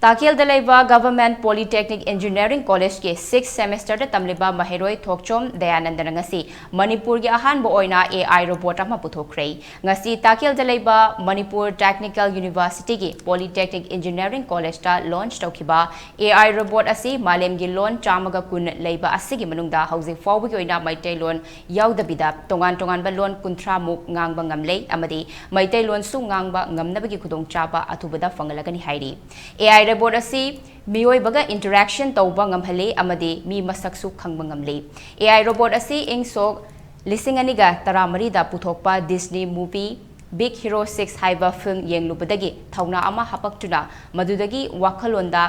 Takil Dalaiba Government Polytechnic Engineering College ke 6th semester da tamliba Mahiroi Thokchom Dayananda ngasi Manipur Da Ahanba Oina AI robot ama Puthokhre ngasi Takil Dalaiba Manipur Technical University ke Polytechnic Engineering College ta launch taukiba AI robot asi malem gi lon chamaga kun leiba asigi manungda hausi fawbi oina maitai lon yaudabida tongan ba lon kunthra muk ngangba ngamlei amadi maitai lon su ngangba ngamnabagi khudong chaba athubada fangalagani hairi AI robot asi mioi baga interaction tauba ngamhale amadi mi masaksu khangba ngamle AI robot asi ingsok lisinganiga taramari da puthokpa Disney movie Big Hero 6 haiba film yenglubadagi thauna ama hapaktuna madudagi wakalonda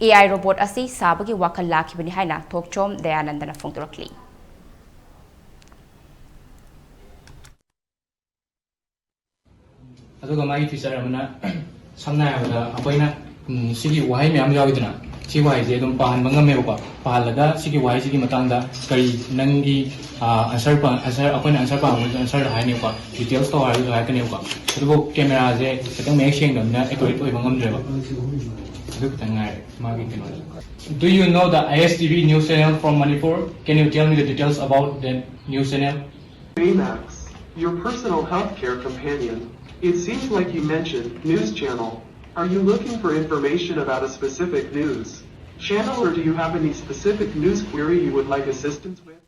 AI robot asi sabagi wakal lakhibani haina Thokchom Dayanandana phongtorakli aduga mai feature amana samna yabada apoina sigi wahai myam yawidna si wahai je dum pahan bangame ba pahalaga sigi wahai sigi matangda kari nangi answer apoina answer pa answer hai ne ba details to hai hai kane ba adugo camera je kadang mek sheng dam na accurate oi bangam dre ba adu tangai magi kino. Do you know the ISTV news channel from Manipur? Can you tell me the details about that news channel? Max, your personal healthcare companion. It seems like you mentioned news channel. Are you looking for information about a specific news channel, or do you have any specific news query you would like assistance with?